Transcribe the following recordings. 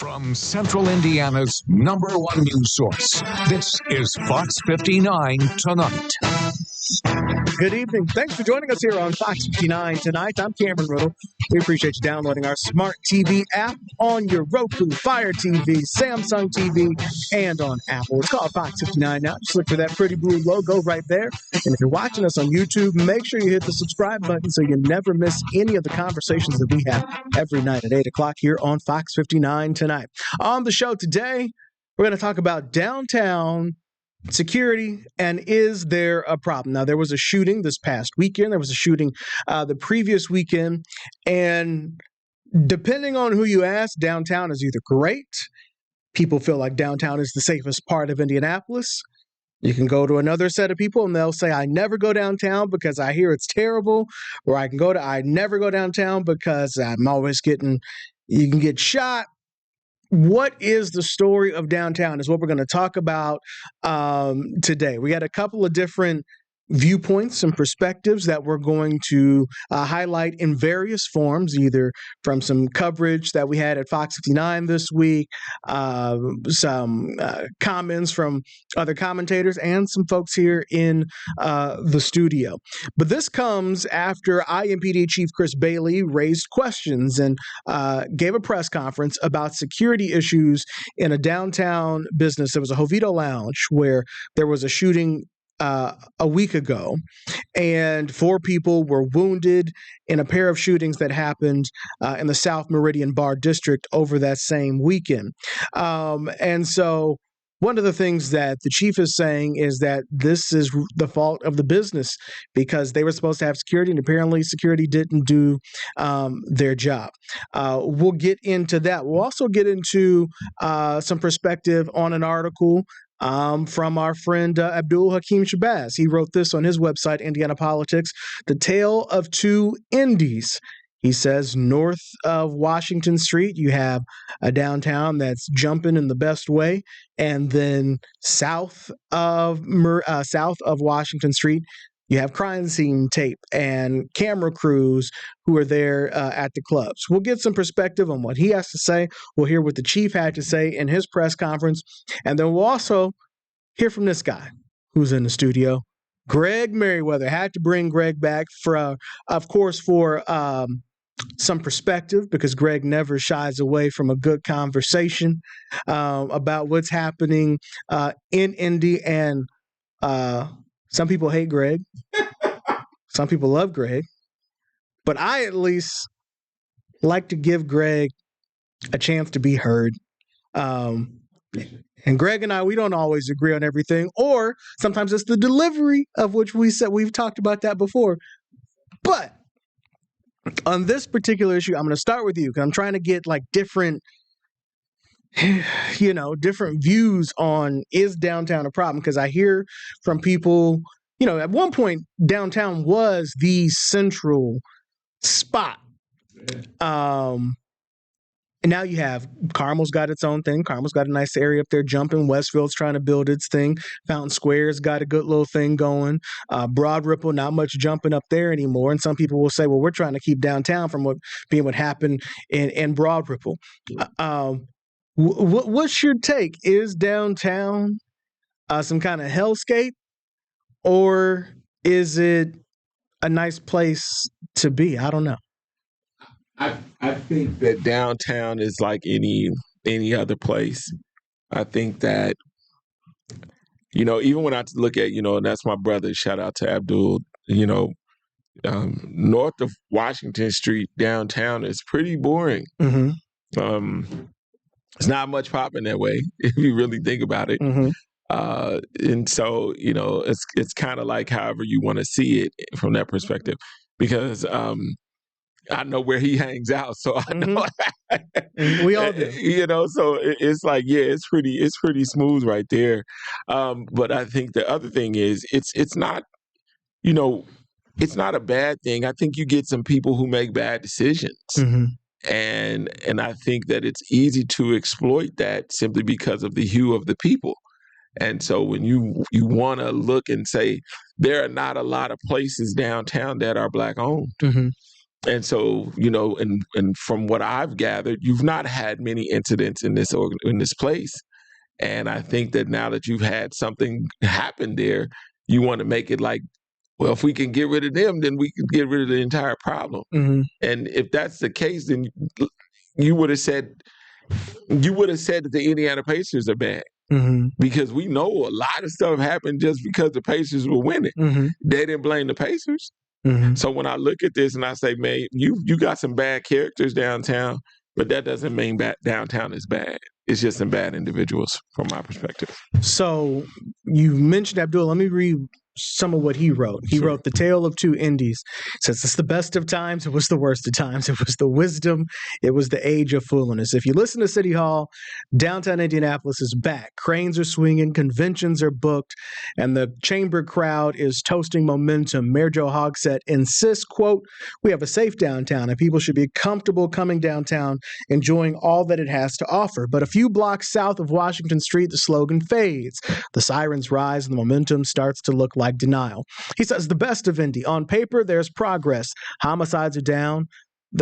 From Central Indiana's #1 news source, this is Fox 59 Tonight. Good evening. Thanks for joining us here on Fox 59 Tonight. I'm Cameron Ridle. We appreciate you downloading our smart TV app on your Roku, Fire TV, Samsung TV, and on Apple. It's called Fox 59 now. Just look for that pretty blue logo right there. And if you're watching us on YouTube, make sure you hit the subscribe button so you never miss any of the conversations that we have every night at 8 o'clock here on Fox 59 Tonight. On the show today, we're going to talk about downtown security, and is there a problem? Now, there was a shooting this past weekend. There was a shooting the previous weekend, and depending on who you ask, downtown is either great. People feel like downtown is the safest part of Indianapolis. You can go to another set of people and they'll say, I never go downtown because I hear it's terrible, or I never go downtown because I'm always you can get shot. What is the story of downtown is what we're going to talk about today. We got a couple of different viewpoints and perspectives that we're going to highlight in various forms, either from some coverage that we had at Fox 59 this week, some comments from other commentators, and some folks here in the studio. But this comes after IMPD Chief Chris Bailey raised questions and gave a press conference about security issues in a downtown business. There was a Jovito Lounge where there was a shooting a week ago, and 4 people were wounded in a pair of shootings that happened in the South Meridian Bar District over that same weekend. And so one of the things that the chief is saying is that this is the fault of the business because they were supposed to have security, and apparently security didn't do their job. We'll get into that. We'll also get into some perspective on an article from our friend Abdul Hakim Shabazz. He wrote this on his website, Indiana Politics, The Tale of Two Indies. He says west of Washington Street, you have a downtown that's jumping in the best way, and then south of Washington Street, you have crime scene tape and camera crews who are there at the clubs. We'll get some perspective on what he has to say. We'll hear what the chief had to say in his press conference. And then we'll also hear from this guy who's in the studio, Greg Merriweather. Had to bring Greg back for some perspective, because Greg never shies away from a good conversation about what's happening in Indy. And some people hate Greg. Some people love Greg. But I at least like to give Greg a chance to be heard. And Greg and I, we don't always agree on everything, or sometimes it's the delivery of which we've talked about that before. But on this particular issue, I'm going to start with you because I'm trying to get like different views on, is downtown a problem? Because I hear from people, at one point downtown was the central spot. And now you have Carmel's got its own thing. Carmel's got a nice area up there jumping. Westfield's trying to build its thing. Fountain Square's got a good little thing going. Broad Ripple, not much jumping up there anymore. And some people will say, well, we're trying to keep downtown from what happened in Broad Ripple. What's your take? Is downtown some kind of hellscape, or is it a nice place to be? I don't know. I think that downtown is like any other place. I think that, even when I look at, and that's my brother, shout out to Abdul, north of Washington Street, downtown is pretty boring. Mm-hmm. It's not much popping that way, if you really think about it. Mm-hmm. And so, it's kind of like however you want to see it from that perspective, because I know where he hangs out, so I know. Mm-hmm. We all do. So it's like, yeah, it's pretty smooth right there. But I think the other thing is, it's not, it's not a bad thing. I think you get some people who make bad decisions. Mm-hmm. And I think that it's easy to exploit that simply because of the hue of the people. And so when you want to look and say, there are not a lot of places downtown that are Black owned. Mm-hmm. And so, and from what I've gathered, you've not had many incidents in this place. And I think that now that you've had something happen there, you want to make it like, well, if we can get rid of them, then we can get rid of the entire problem. Mm-hmm. And if that's the case, then you would have said that the Indiana Pacers are bad. Mm-hmm. Because we know a lot of stuff happened just because the Pacers were winning. Mm-hmm. They didn't blame the Pacers. Mm-hmm. So when I look at this and I say, man, you got some bad characters downtown, but that doesn't mean downtown is bad. It's just some bad individuals from my perspective. So you mentioned Abdul. Let me read some of what he wrote. He wrote The Tale of Two Indies. Says it's the best of times, it was the worst of times. It was the wisdom, it was the age of foolishness. If you listen to City Hall, downtown Indianapolis is back. Cranes are swinging, conventions are booked, and the chamber crowd is toasting momentum. Mayor Joe Hogsett insists, quote, we have a safe downtown and people should be comfortable coming downtown, enjoying all that it has to offer. But a few blocks south of Washington Street, the slogan fades. The sirens rise and the momentum starts to look like denial. He says the best of Indy. On paper, there's progress. Homicides are down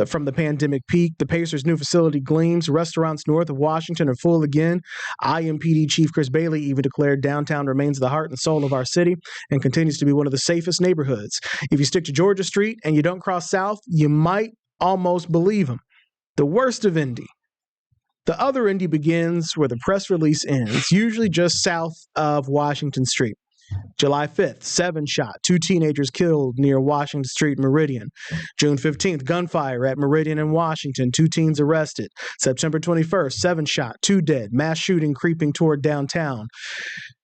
from the pandemic peak. The Pacers' new facility gleams. Restaurants north of Washington are full again. IMPD Chief Chris Bailey even declared downtown remains the heart and soul of our city and continues to be one of the safest neighborhoods. If you stick to Georgia Street and you don't cross south, you might almost believe him. The worst of Indy. The other Indy begins where the press release ends, usually just south of Washington Street. July 5th, 7 shot, 2 teenagers killed near Washington Street, Meridian. June 15th, gunfire at Meridian and Washington, 2 teens arrested. September 21st, 7 shot, 2 dead, mass shooting creeping toward downtown.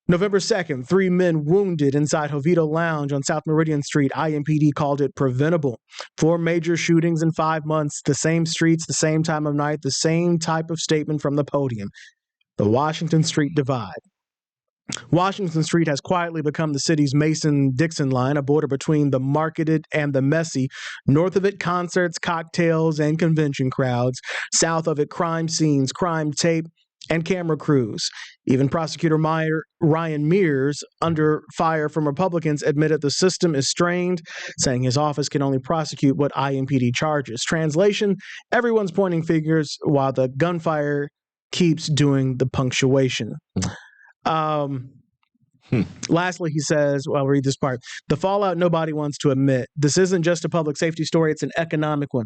November 2nd, 3 men wounded inside Jovito Lounge on South Meridian Street. IMPD called it preventable. 4 major shootings in 5 months, the same streets, the same time of night, the same type of statement from the podium. The Washington Street divide. Washington Street has quietly become the city's Mason-Dixon line, a border between the marketed and the messy. North of it, concerts, cocktails, and convention crowds. South of it, crime scenes, crime tape, and camera crews. Even prosecutor Ryan Mears, under fire from Republicans, admitted the system is strained, saying his office can only prosecute what IMPD charges. Translation, everyone's pointing fingers while the gunfire keeps doing the punctuation. Lastly, he says, well, I'll read this part. The fallout nobody wants to admit. This isn't just a public safety story, it's an economic one.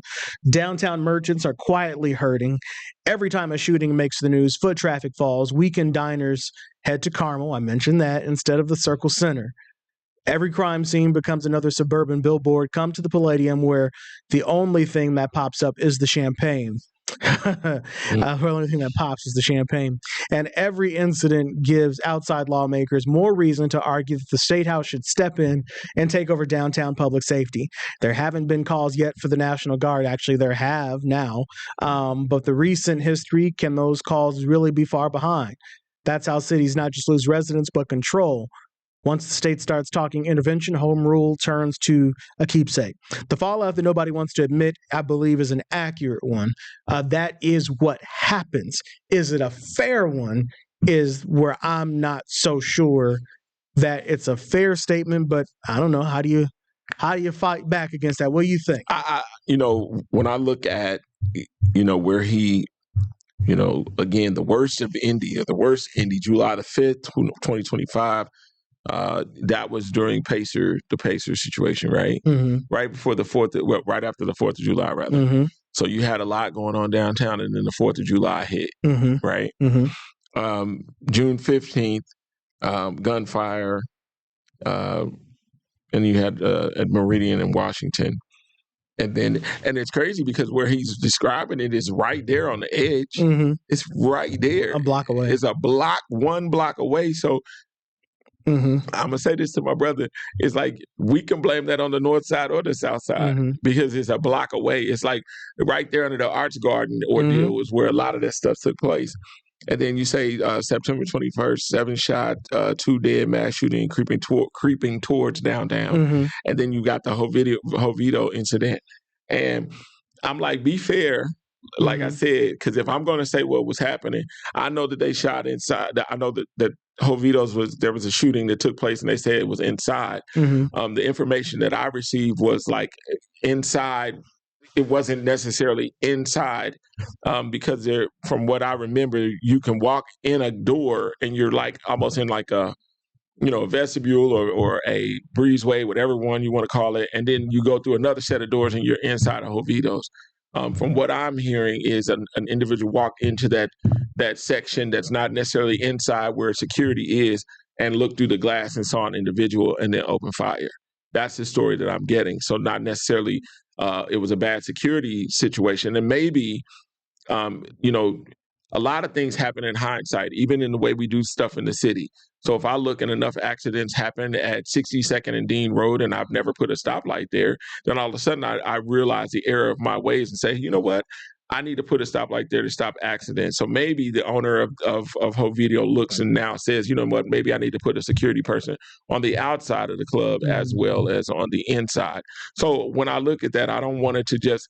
Downtown merchants are quietly hurting. Every time a shooting makes the news, foot traffic falls. Weekend diners head to Carmel, I mentioned that, instead of the Circle Center. Every crime scene becomes another suburban billboard. Come to the Palladium, where the only thing that pops up is the champagne. The only thing that pops is the champagne. And every incident gives outside lawmakers more reason to argue that the State House should step in and take over downtown public safety. There haven't been calls yet for the National Guard. Actually, there have now. But the recent history, can those calls really be far behind? That's how cities not just lose residents, but control. Once the state starts talking intervention, home rule turns to a keepsake. The fallout that nobody wants to admit, I believe, is an accurate one. That is what happens. Is it a fair one? Is where I'm not so sure that it's a fair statement, but I don't know. How do you fight back against that? What do you think? When I look at, where he, again, the worst of Indy, July the 5th, 2025. That was during the Pacer situation, right? Mm-hmm. Right before right after the 4th of July, rather. Mm-hmm. So you had a lot going on downtown, and then the 4th of July hit, mm-hmm. right? Mm-hmm. June 15th, gunfire, and you had at Meridian in Washington. And it's crazy because where he's describing it is right there on the edge. Mm-hmm. It's right there. A block away. It's one block away. So I'm going to say this to my brother. It's like we can blame that on the north side or the south side because it's a block away. It's like right there under the Arch Garden ordeal was where a lot of that stuff took place. And then you say September 21st, 7 shot, 2 dead, mass shooting creeping towards downtown. And then you got the Jovito incident. And I'm like, be fair. Like I said, because if I'm going to say what was happening, I know that they shot inside. I know that Jovito's there was a shooting that took place and they said it was inside. The information that I received was like inside it wasn't necessarily inside, because from what I remember, you can walk in a door and you're like almost in like a vestibule or a breezeway, whatever one you want to call it, and then you go through another set of doors and you're inside of Jovito's. From what I'm hearing is an individual walked into that section that's not necessarily inside where security is, and looked through the glass and saw an individual and then opened fire. That's the story that I'm getting. So not necessarily it was a bad security situation. And maybe, a lot of things happen in hindsight, even in the way we do stuff in the city. So if I look and enough accidents happen at 62nd and Dean Road and I've never put a stoplight there, then all of a sudden I realize the error of my ways and say, you know what? I need to put a stoplight there to stop accidents. So maybe the owner of Jovito looks and now says, you know what, maybe I need to put a security person on the outside of the club as well as on the inside. So when I look at that, I don't want it to just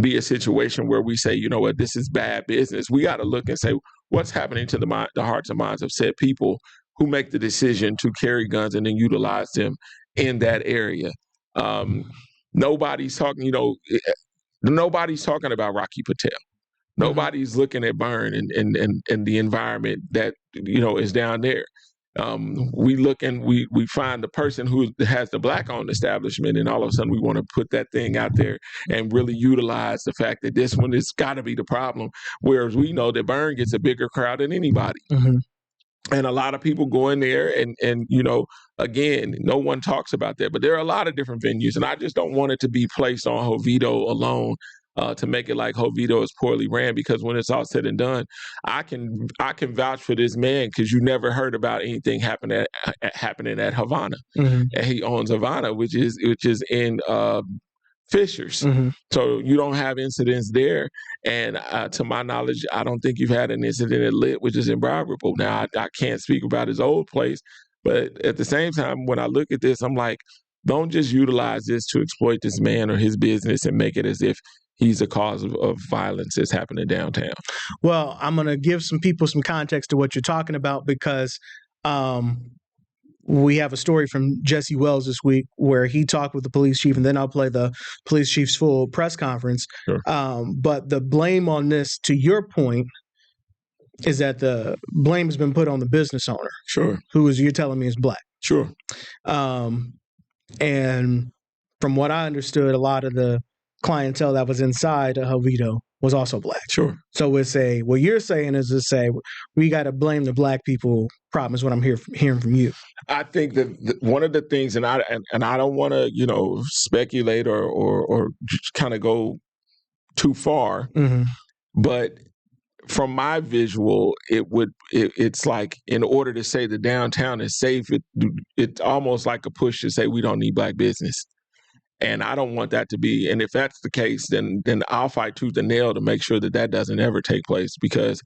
be a situation where we say, you know what, this is bad business. We got to look and say, what's happening to the hearts and minds of said people who make the decision to carry guns and then utilize them in that area. Nobody's talking, nobody's talking about Rocky Patel. Nobody's looking at Byrne and the environment that, is down there. We look and we find the person who has the black-owned establishment, and all of a sudden we want to put that thing out there and really utilize the fact that this one has got to be the problem, whereas we know that Byrne gets a bigger crowd than anybody. Mm-hmm. And a lot of people go in there and again, no one talks about that, but there are a lot of different venues, and I just don't want it to be placed on Jovito alone. To make it like Jovito is poorly ran, because when it's all said and done, I can vouch for this man, because you never heard about anything happening at Havana, and he owns Havana, which is in Fishers. Mm-hmm. So you don't have incidents there, and to my knowledge, I don't think you've had an incident at Lit, which is in Briarwood. Now I can't speak about his old place, but at the same time, when I look at this, I'm like, don't just utilize this to exploit this man or his business and make it as if he's a cause of violence that's happening downtown. Well, I'm going to give some people some context to what you're talking about, because we have a story from Jesse Wells this week where he talked with the police chief, and then I'll play the police chief's full press conference. Sure. But the blame on this, to your point, is that the blame has been put on the business owner. Sure. Who you're telling me is black. Sure. And from what I understood, a lot of the clientele that was inside of Jovito was also black. Sure. So what you're saying is to say we got to blame the black people problem, is what I'm hearing from you. I think that one of the things, and I don't want to speculate or kind of go too far, but from my visual, it's like, in order to say the downtown is safe, it's almost like a push to say we don't need black business. And I don't want that to be. And if that's the case, then I'll fight tooth and nail to make sure that doesn't ever take place, because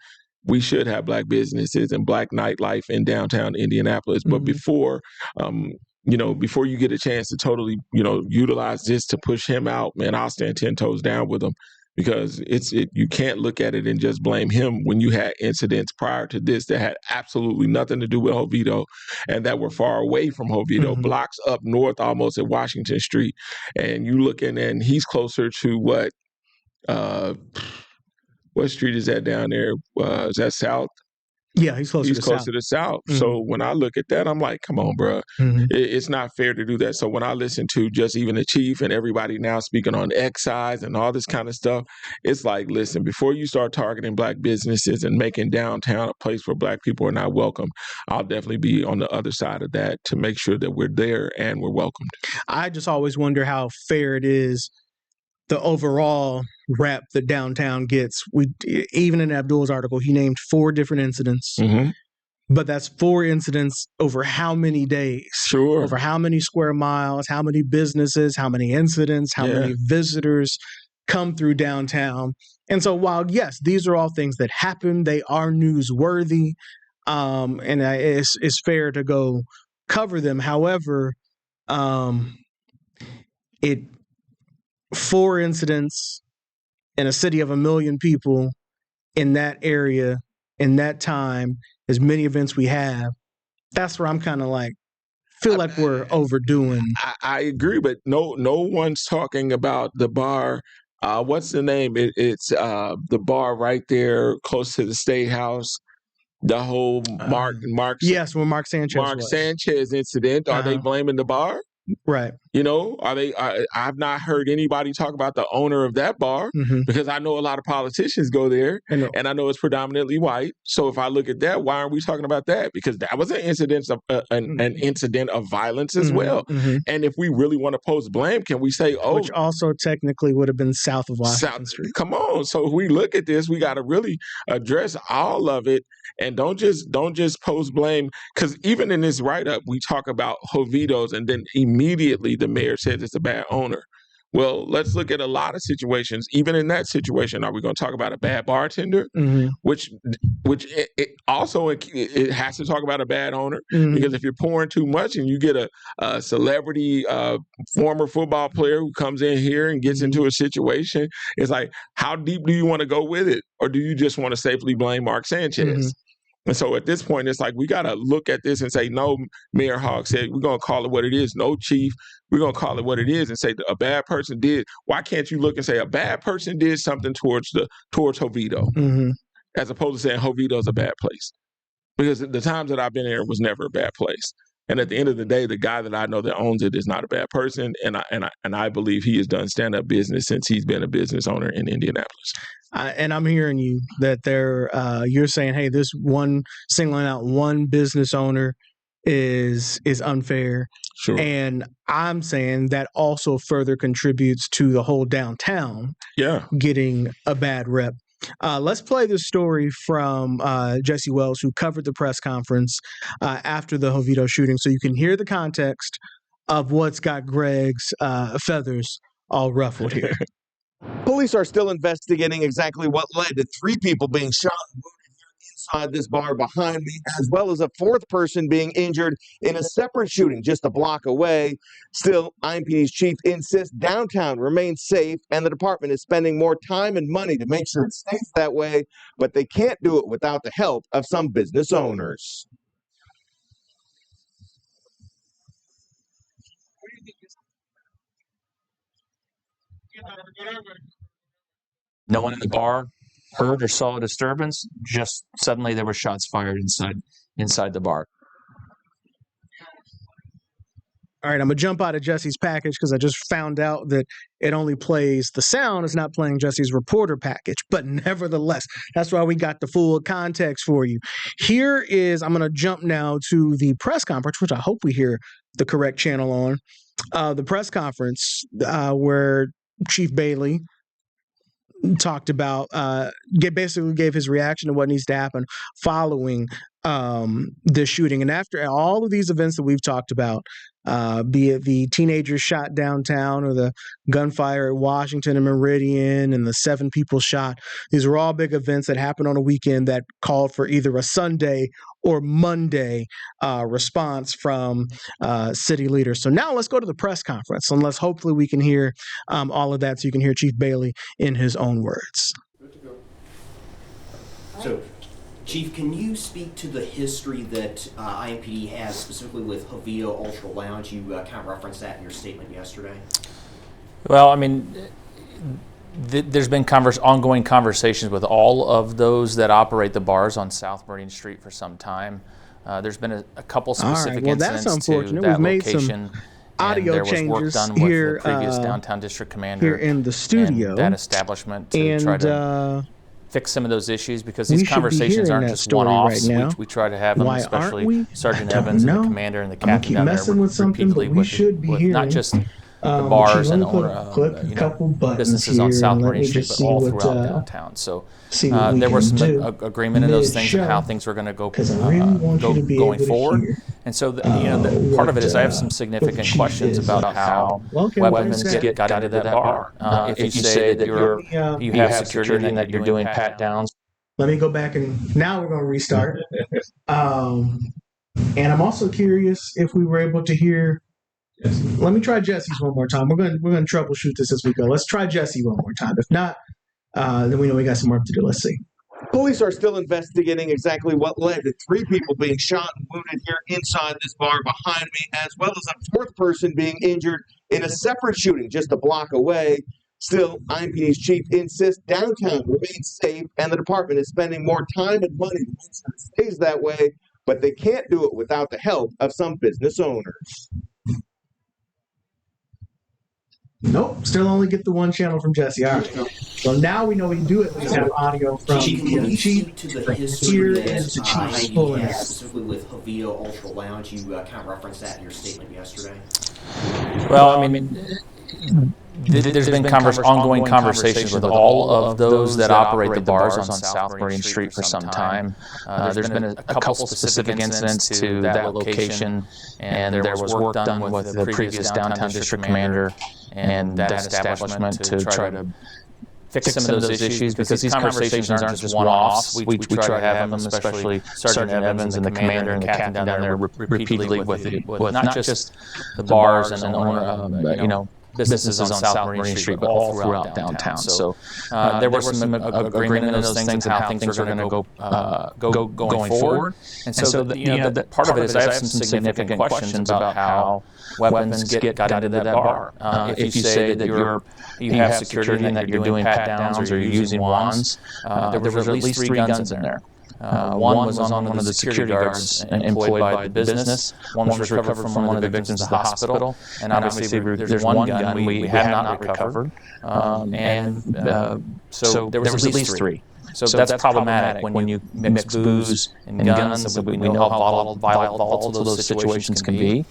we should have black businesses and black nightlife in downtown Indianapolis. But before you get a chance to totally, utilize this to push him out, man, I'll stand 10 toes down with him, because you can't look at it and just blame him when you had incidents prior to this that had absolutely nothing to do with Jovito and that were far away from Jovito, blocks up north almost at Washington Street. And you looking, and he's closer to what street is that down there? Is that South? Yeah, he's closer to the South. So when I look at that, I'm like, come on, bro. It's not fair to do that. So when I listen to just even the chief and everybody now speaking on excise and all this kind of stuff, it's like, listen, before you start targeting black businesses and making downtown a place where black people are not welcome, I'll definitely be on the other side of that to make sure that we're there and we're welcomed. I just always wonder how fair it is, the overall rap that downtown gets. Even in Abdul's article, he named 4 different incidents, but that's 4 incidents over how many days? Sure. Over how many square miles, how many businesses, how many incidents, how many visitors come through downtown. And so while, yes, these are all things that happen, they are newsworthy, and it's fair to go cover them. However, 4 incidents in a city of 1 million people in that area, in that time, as many events we have, that's where I'm kind of like, feel like we're overdoing. I agree, but no one's talking about the bar What's the name? It's the bar right there close to the State House. The whole Yes, where Mark Sanchez was. Sanchez incident. Are they blaming the bar? Right. You know, are they? I've not heard anybody talk about the owner of that bar because I know a lot of politicians go there, and I know it's predominantly white. So if I look at that, why aren't we talking about that? Because that was an incident of an incident of violence as well. And if we really want to post blame, can we say, oh, which also technically would have been south of Washington Street? Come on. So if we look at this, we got to really address all of it, and don't just post blame. Because even in this write up, we talk about Jovitos, and then immediately the mayor says it's a bad owner. Well, let's look at a lot of situations. Even in that situation, are we going to talk about a bad bartender? Which it also it has to talk about a bad owner, because if you're pouring too much and you get a celebrity former football player who comes in here and gets into a situation, it's like, how deep do you want to go with it, or do you just want to safely blame Mark Sanchez? And so at this point, it's like we got to look at this and say, no, Mayor Hogg said, we're going to call it what it is. No, Chief, we're going to call it what it is and say a bad person did. Why can't you look and say a bad person did something towards Jovito, as opposed to saying Jovito is a bad place? Because the times that I've been there, it was never a bad place. And at the end of the day, the guy that I know that owns it is not a bad person, and I believe he has done stand-up business since he's been a business owner in Indianapolis. And I'm hearing you that you're saying, hey, this one singling out one business owner is unfair. Sure. And I'm saying that also further contributes to the whole downtown getting a bad rep. Let's play this story from Jesse Wells, who covered the press conference after the Jovito shooting, so you can hear the context of what's got Greg's feathers all ruffled here. Police are still investigating exactly what led to 3 people being shot and wounded here inside this bar behind me, as well as a 4th person being injured in a separate shooting just a block away. Still, IMPD's chief insists downtown remains safe, and the department is spending more time and money to make sure it stays that way, but they can't do it without the help of some business owners. No one in the bar heard or saw a disturbance. Just suddenly there were shots fired inside the bar. All right, I'm going to jump out of Jesse's package because I just found out that it only plays the sound. It's not playing Jesse's reporter package. But nevertheless, that's why we got the full context for you. Here is, I'm going to jump now to the press conference, which I hope we hear the correct channel on. The press conference where Chief Bailey talked about, basically gave his reaction to what needs to happen following this shooting. And after all of these events that we've talked about, be it the teenagers shot downtown or the gunfire at Washington and Meridian and the 7 people shot, these were all big events that happened on a weekend that called for either a Sunday or Monday response from city leaders. So now let's go to the press conference, and let's hopefully we can hear all of that so you can hear Chief Bailey in his own words. Good to go. So, Chief, can you speak to the history that IMPD has specifically with Jovito Ultra Lounge? You kind of referenced that in your statement yesterday. Well, I mean, there's been ongoing conversations with all of those that operate the bars on South Meridian Street for some time. There's been a couple specific incidents that's unfortunate. To that We've made location. Some audio and there was work changes done with here, the previous downtown district commander here in the studio, and that establishment to try to fix some of those issues, because these conversations aren't just one-offs. Right, we try to have them, Why especially Sergeant Evans and the commander and the captain down there repeatedly with not just the bars and owner businesses on South Meridian Street, but all throughout downtown. So there was some agreement in those things and how things were going to go going forward. And so part of it is I have some significant questions about how weapons got into that bar. If you say that you have security and that you're doing pat downs. Let me go back, and now we're going to restart. And I'm also curious if we were able to hear. Let me try Jesse's one more time. We're going to troubleshoot this as we go. Let's try Jesse one more time. If not, then we know we got some work to do. Let's see. Police are still investigating exactly what led to 3 people being shot and wounded here inside this bar behind me, as well as a 4th person being injured in a separate shooting just a block away. Still, IMPD's chief insists downtown remains safe and the department is spending more time and money to make sure it stays that way, but they can't do it without the help of some business owners. Nope, still only get the one channel from Jesse. All right. So now we know we can do it. We have audio from the chief to the history that IMPD has, specifically with Havia Ultra Lounge. You kind of referenced that in your statement yesterday. Well, I mean, there's been ongoing conversations with all of those that operate the bars on South Marine Street for some time. There's been a couple specific incidents to that location, and there was work done with the previous downtown district commander and that establishment to try to fix some of those issues, because these conversations aren't just one-offs. We try to have them, especially Sergeant Evans and the commander and the captain down there repeatedly with not just the bars and the owner, businesses on South Marine Street, but all throughout downtown. So there was some agreement in those things and how things are going to go going forward. And so the part of it is I have some significant questions about how weapons got into that bar. If you say that you have security and that you're doing pat-downs or you're using wands, there was at least 3 guns in there. One was on one of the security guards employed by the business. One was recovered from one of the victims of the hospital. And obviously, there's one gun we have not recovered. So there was at least 3. So that's problematic when you mix booze and guns. We know how volatile those situations can be.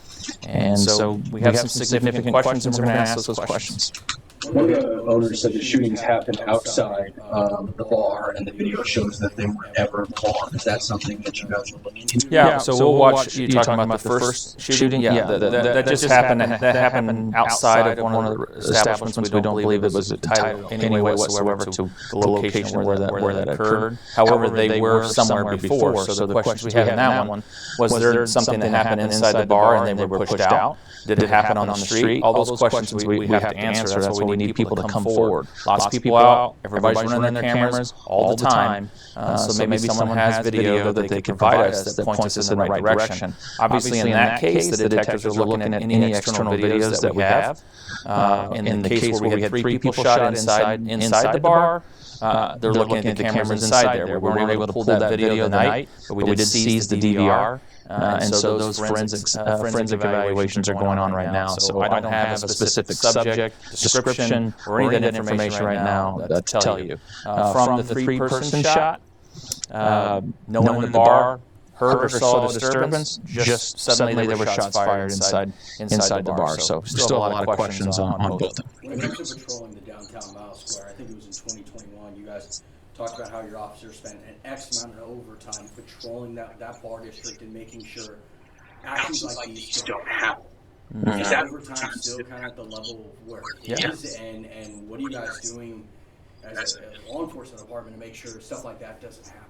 And so we have some significant questions, and we're going to ask those questions. One of the owners said the shootings happened outside the bar, and the video shows that they were never barred. Is that something that you guys are looking into? Yeah, so we'll watch. You're talking about the first shooting? Yeah, that just happened. That happened outside of one of the establishments. We don't believe it was tied in any way whatsoever to the location where that occurred. However, they were somewhere before. So the questions we have in that one was there something that happened inside the bar and they were pushed out? Did it happen on the street? All those questions we have to answer. That's why we need people to come forward. Lots of people out. Everybody's running their cameras all the time. So maybe someone has video that they can provide us that points us in the right direction. Obviously, in that case, the detectives are looking at any external videos that we have. In the case where we had 3 people shot inside the bar, they're looking at the cameras inside there. We weren't able to pull that video the night, but we did seize the DVR. And so those forensic evaluations are going on right now. So I don't have a specific subject, description, or any of that information right now to tell you. From the 3-person shot, no one in the bar heard or saw a disturbance. Just suddenly there were shots fired inside the bar. So still a lot of questions on both. When you were patrolling the downtown Mile Square, I think it was in 2021, you guys talked about how your officers spent an X amount of overtime patrolling that bar district and making sure actions like these don't happen. Mm-hmm. Is that overtime still kind of at the level where it is? And what are you guys doing as a law enforcement department to make sure stuff like that doesn't happen?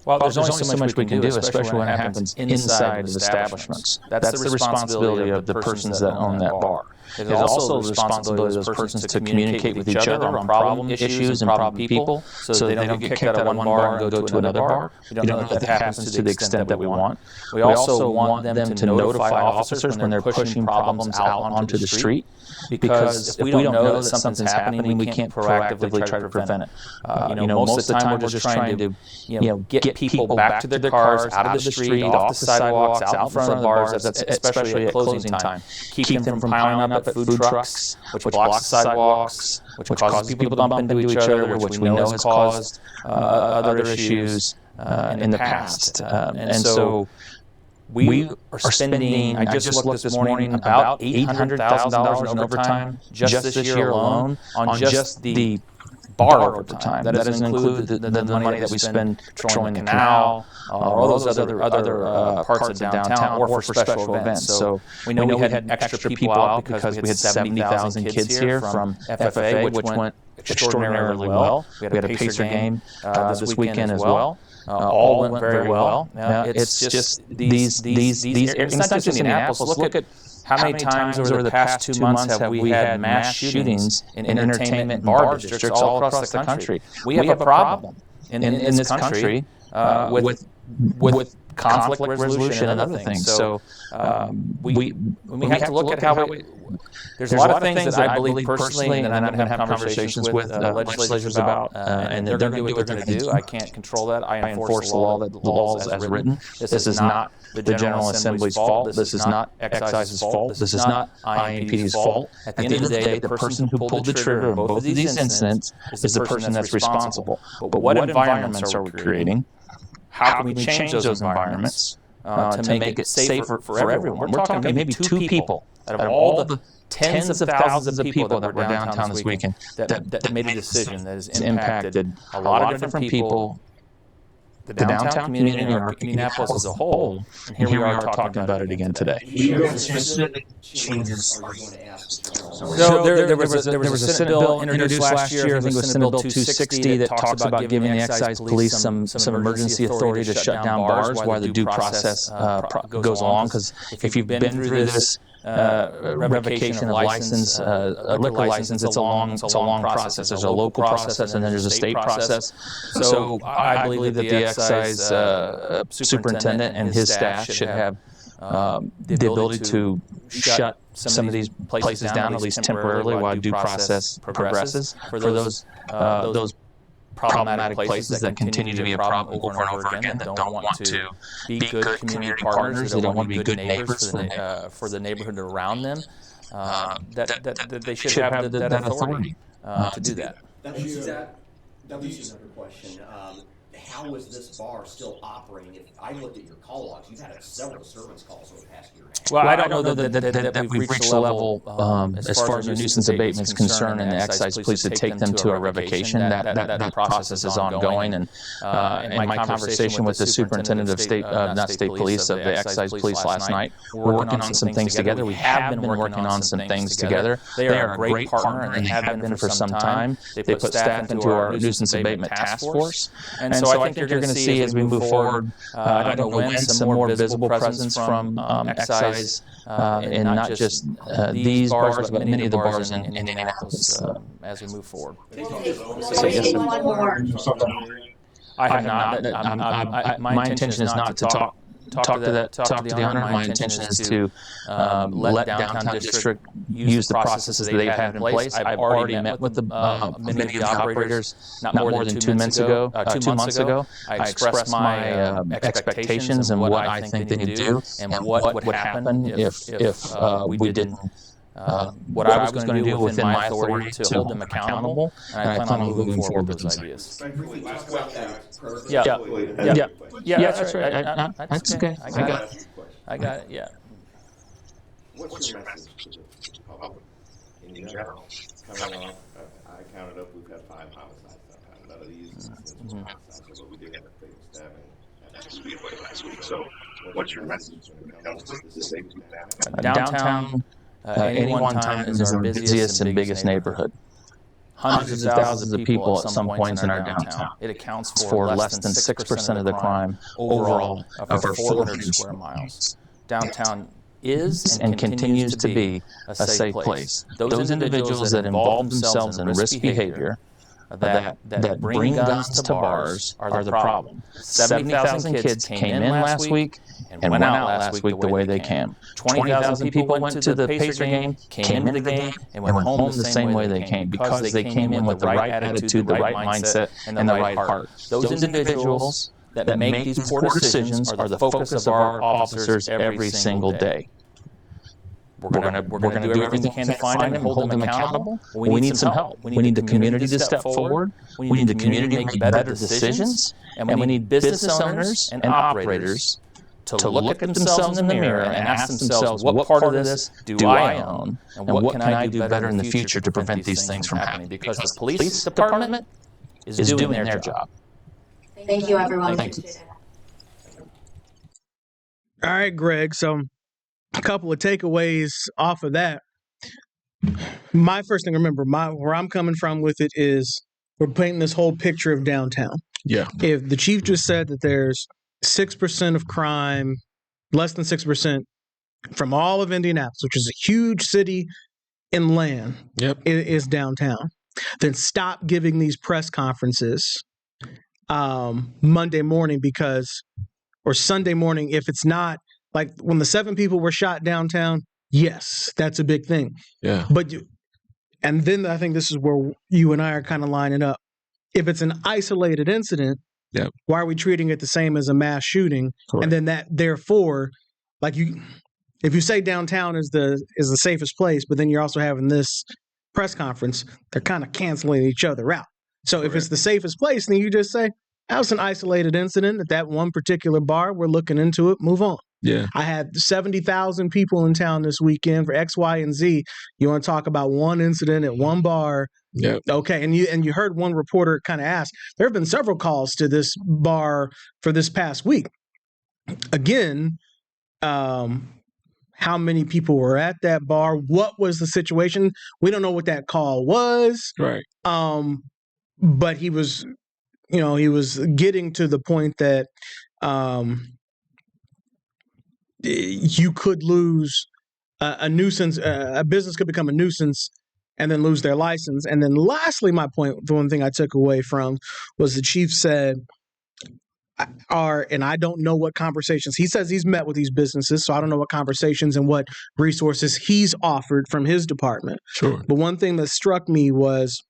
Well, there's only so much we can do, especially when it happens inside of establishments. That's the responsibility of the persons that own that bar. It is also the responsibility of those persons to communicate with each other on problem issues and problem people, so they don't get kicked out of one bar and go to another bar. We don't know if that happens to the extent that we want. We also want them to notify officers when they're pushing problems out onto the street, because if we don't know that something's happening, we can't proactively try to prevent it. Most of the time we're just trying to get people back to their cars, out of the street, off the sidewalks, out in front of the bars, especially at closing time. Keep them from piling up at food trucks, which blocks the sidewalks, which causes people to bump into each other, which we know has caused other issues in the past. And so we are spending, I just looked this morning, about $800,000 in overtime just this year alone on just the bar overtime. That doesn't include the money that we spend patrolling the canal or all those other parts of downtown or for special events. So we know we had extra people out because we had 70,000 kids here from FFA, which went extraordinarily well. We had a Pacer game this weekend as well. All went very well. It's just these it's not just Indianapolis. Look at how many times over the past 2 months have we had mass shootings in entertainment and bar districts all across the country. We have a problem in this country with with conflict resolution and other things. So we have to look at how we. There's a lot of things that I believe personally, and I'm going to have conversations with legislators about, and they're going to do what they're going to do. I can't control that. I enforce the laws as written. This is not the General Assembly's fault. This is not Excise's fault. This is not IMPD's fault. At the end of the day, the person who pulled the trigger in both of these incidents is the person that's responsible. But what environments are we creating? How can we change those environments to make it safer for everyone? We're talking maybe 2 people out of all the tens of thousands of people that were downtown this weekend that made a decision that has impacted a lot of different people, the downtown community, and Indianapolis as a whole. And here we are talking about it again today. Specific changes are you going to ask? So there was a Senate bill introduced last year. I think it was Senate Bill 260 that talks about giving the excise police some emergency authority to shut down bars while the due process goes along. Because if you've been through this revocation of license, a liquor license, it's a long process. There's a local process and then there's a state process. So I believe that the excise superintendent and his staff should have the ability to shut some of these places down, at least temporarily, while due process progresses for those problematic places that continue to be a problem over and over again, that don't want to be good community partners, they don't want to be good neighbors for the neighborhood around them, that they should have that authority to do that. That leads to another question. How is this bar still operating? If I looked at your call logs, you've had several disturbance calls over the past year and a half. Well, I don't know that we've reached the level as far as the nuisance abatement is concerned and the excise police to take them to a revocation. That process is ongoing. And in my conversation with the superintendent of state police, of the excise police last night, we're working on some things together. We have been working on some things together. They are a great partner, and they have been for some time. They put staff into our nuisance abatement task force. And so I think you're going to see as we move forward, I don't know when, some more visible presence from excise in not just these bars, but many of the bars in Indianapolis as we move forward. One more. I have not. My intention is not to talk to the owner. My intention is to let downtown district use the processes that they have in place. I've already met with many of the operators not more than 2 months ago. I expressed my expectations and what I think they need to do and what would happen if we didn't. What I was going to do within my authority to hold them accountable, and I plan on moving forward with those ideas. Yeah, that's right. That's okay. I got it. Yeah. What's your message to the public in general? Coming off, I counted up, we've had 5 homicides downtown. None of these incidents were homicides, but we did have a fatal stabbing at the Speedway last week. So, what's your message when it comes to the safety of downtown? Any one time is our busiest and biggest neighborhood. Hundreds of thousands of people at some points in our downtown. It accounts for less than 6% of the crime overall of our 400 square miles. Downtown is and continues to be a safe place. Those individuals that involve themselves in risk behavior that bring guns to bars are the problem. 70,000 kids came in last week and went out last week the way they came. 20,000 people went to the Pacer game, came into the game, and went home the same way they came because they came in with the right attitude, the right mindset, and the right heart. Those individuals that make these poor decisions are the focus of our officers every single day. We're going to do everything we can to find them and hold them accountable. We need some help. We need the community to step forward. We need the community to make better decisions. And we need business owners and operators to look at themselves in the mirror and ask themselves, what part of this do I own? And what can I do better in the future to prevent these things from happening? Because the police department is doing their job. Thank you, everyone. Thank you. All right, Greg. So a couple of takeaways off of that. My first thing, remember, where I'm coming from with it is we're painting this whole picture of downtown. Yeah. If the chief just said that there's 6% of crime, less than 6% from all of Indianapolis, which is a huge city in land, is downtown, then stop giving these press conferences Monday morning because or Sunday morning, if it's not like when the 7 people were shot downtown, yes, that's a big thing. Yeah. And then I think this is where you and I are kind of lining up. If it's an isolated incident, why are we treating it the same as a mass shooting? Correct. And then that, therefore, like if you say downtown is the safest place, but then you're also having this press conference, they're kind of canceling each other out. So if it's the safest place, then you just say, that was an isolated incident at that one particular bar. We're looking into it. Move on. Yeah. I had 70,000 people in town this weekend for X, Y, and Z. You want to talk about one incident at one bar? Yeah. Okay. And you heard one reporter kind of ask, there have been several calls to this bar for this past week. Again, how many people were at that bar? What was the situation? We don't know what that call was. Right. But he was getting to the point that you could lose a nuisance. A business could become a nuisance and then lose their license. And then lastly, my point, the one thing I took away from was the chief said, and I don't know what conversations, he says he's met with these businesses, so I don't know what conversations and what resources he's offered from his department. Sure. But one thing that struck me was,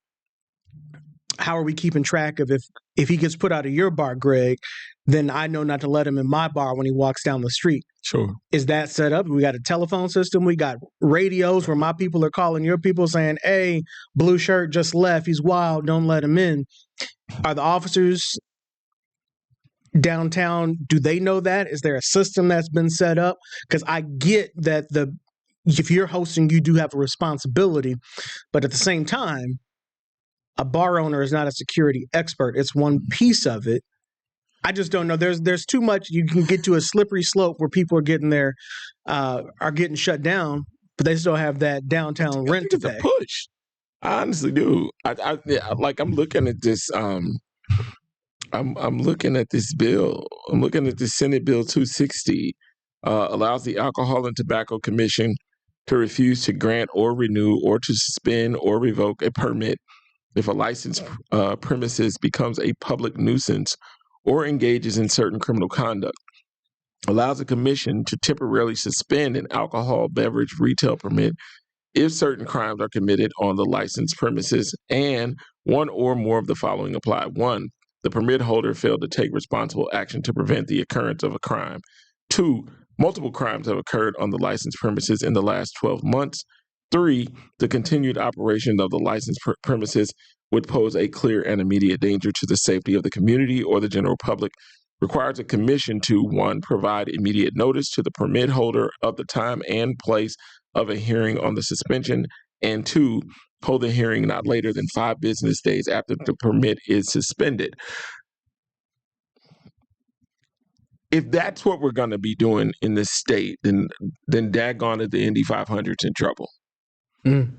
how are we keeping track of if he gets put out of your bar, Greg, then I know not to let him in my bar when he walks down the street. Sure. Is that set up? We got a telephone system. We got radios where my people are calling your people saying, hey, blue shirt just left. He's wild. Don't let him in. Are the officers downtown, do they know that? Is there a system that's been set up? Because I get that if you're hosting, you do have a responsibility. But at the same time, a bar owner is not a security expert. It's one piece of it. I just don't know. There's too much. You can get to a slippery slope where people are getting shut down, but they still have that downtown rent to pay. It's a push. I honestly do. I'm looking at this. I'm looking at this bill. I'm looking at the Senate Bill 260. Allows the Alcohol and Tobacco Commission to refuse to grant or renew or to suspend or revoke a permit if a licensed premises becomes a public nuisance or engages in certain criminal conduct. Allows the commission to temporarily suspend an alcohol beverage retail permit if certain crimes are committed on the licensed premises and one or more of the following apply. 1, the permit holder failed to take responsible action to prevent the occurrence of a crime. 2, multiple crimes have occurred on the licensed premises in the last 12 months. 3, the continued operation of the licensed premises would pose a clear and immediate danger to the safety of the community or the general public. Requires a commission to 1, provide immediate notice to the permit holder of the time and place of a hearing on the suspension, and 2, hold the hearing not later than 5 business days after the permit is suspended. If that's what we're going to be doing in this state, then daggone it, the Indy 500's in trouble. Mm.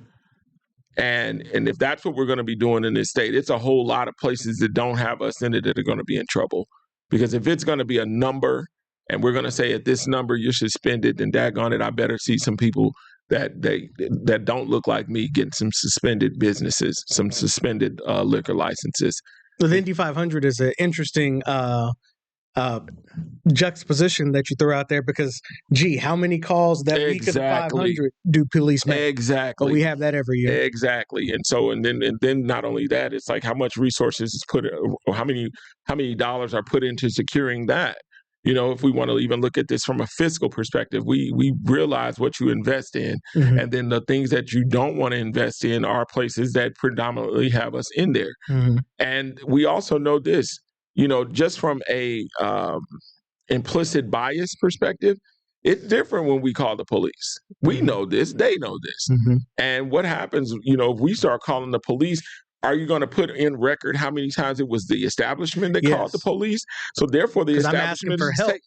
And if that's what we're going to be doing in this state, it's a whole lot of places that don't have us in it that are going to be in trouble. Because if it's going to be a number and we're going to say at this number you're suspended, then daggone it, I better see some people that don't look like me getting some suspended businesses, some suspended liquor licenses. The Indy 500 is an interesting juxtaposition that you throw out there because, how many calls that week of the 500 do police make? Exactly. But we have that every year. Exactly. And so, and then not only that, it's like how much resources is put, or how many dollars are put into securing that. You know, if we want to even look at this from a fiscal perspective, we realize what you invest in, mm-hmm. and then the things that you don't want to invest in are places that predominantly have us in there. Mm-hmm. And we also know this, you know, just from a implicit bias perspective, it's different when we call the police. We mm-hmm. know this, they know this. Mm-hmm. And what happens, you know, if we start calling the police, are you going to put in record how many times it was the establishment that called the police? So therefore, the establishment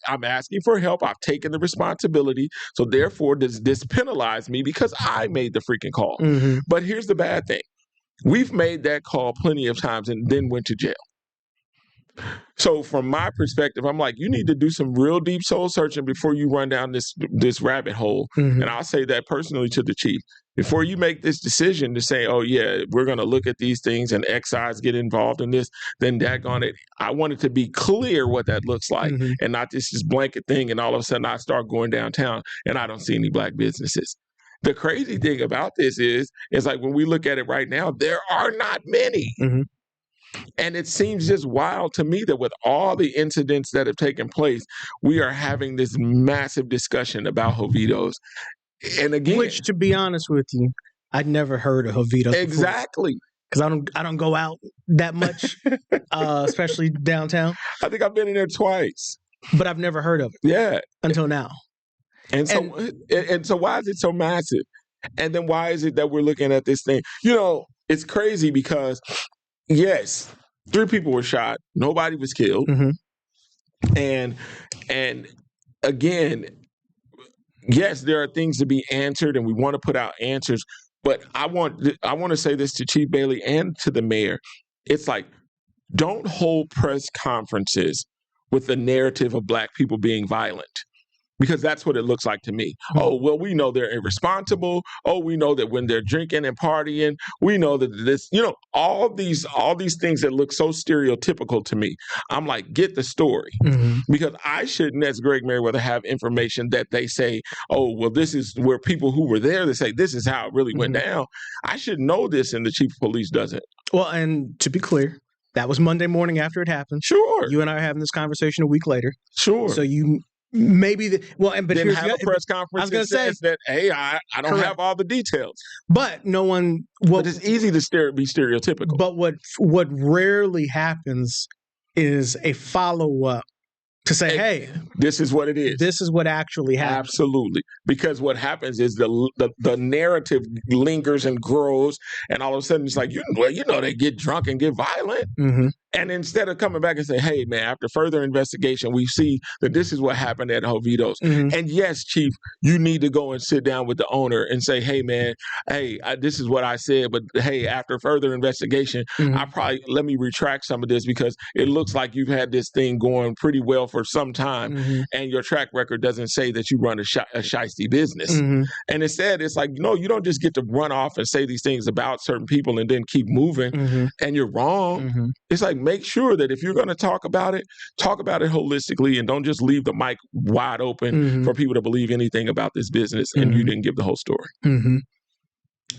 I'm asking for help. I've taken the responsibility. So therefore, does this penalize me because I made the freaking call? Mm-hmm. But here's the bad thing. We've made that call plenty of times and then went to jail. So from my perspective, I'm like, you need to do some real deep soul searching before you run down this rabbit hole. Mm-hmm. And I'll say that personally to the chief. Before you make this decision to say, oh, yeah, we're going to look at these things and excise get involved in this, then daggone it, I want it to be clear what that looks like Mm-hmm. and not just this blanket thing. And all of a sudden I start going downtown and I don't see any black businesses. The crazy thing about this is like when we look at it right now, there are not many. Mm-hmm. And it seems just wild to me that with all the incidents that have taken place, we are having this massive discussion about Jovitos. And again, which, to be honest with you, I'd never heard of Jovitos. Exactly. Because I don't go out that much, especially downtown. I think I've been in there twice. But I've never heard of it. Yeah. Until now. And so why is it so massive? And then why is it that we're looking at this thing? You know, it's crazy because, yes, 3 people were shot. Nobody was killed. Mm-hmm. And again, yes, there are things to be answered and we want to put out answers. But I want to say this to Chief Bailey and to the mayor. It's like, don't hold press conferences with the narrative of black people being violent. Because that's what it looks like to me. Oh, well, we know they're irresponsible. Oh, we know that when they're drinking and partying, we know that this, all these things that look so stereotypical to me. I'm like, get the story. Mm-hmm. Because I shouldn't, as Greg Merriweather, have information that they say, oh, well, this is where people who were there, they say, this is how it really went down. I should know this, and the chief of police doesn't. Well, and to be clear, that was Monday morning after it happened. Sure. You and I are having this conversation a week later. Sure. So you... Maybe but then have a press conference. I was going to say that, hey, I don't correct. have all the details. But no one. But it's easy to be stereotypical. But what rarely happens is a follow up to say, hey, this is what it is. This is what actually happened. Absolutely, because what happens is the narrative lingers and grows, and all of a sudden it's like they get drunk and get violent. Mm-hmm. And instead of coming back and say, hey, man, after further investigation, we see that this is what happened at Jovitos. Mm-hmm. And yes, Chief, you need to go and sit down with the owner and say, hey, man, this is what I said. But, hey, after further investigation, mm-hmm. let me retract some of this because it looks like you've had this thing going pretty well for some time. Mm-hmm. And your track record doesn't say that you run a shiesty business. Mm-hmm. And instead, it's like, you don't just get to run off and say these things about certain people and then keep moving. Mm-hmm. And you're wrong. Mm-hmm. It's like, make sure that if you're going to talk about it holistically and don't just leave the mic wide open mm-hmm. for people to believe anything about this business and mm-hmm. you didn't give the whole story. Mm-hmm.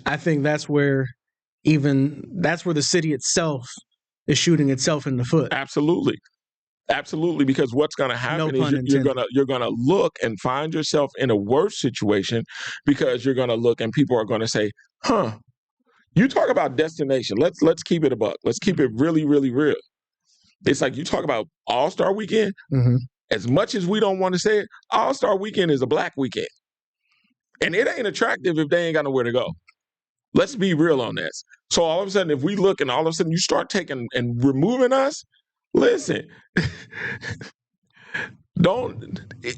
I think that's where the city itself is shooting itself in the foot. Absolutely. Absolutely, because what's going to happen is you're going to look and find yourself in a worse situation because you're going to look and people are going to say, huh, you talk about destination. Let's keep it a buck. Let's keep it really, really real. It's like you talk about All-Star Weekend. Mm-hmm. As much as we don't want to say it, All-Star Weekend is a black weekend. And it ain't attractive if they ain't got nowhere to go. Let's be real on this. So all of a sudden, if we look and all of a sudden you start taking and removing us, listen,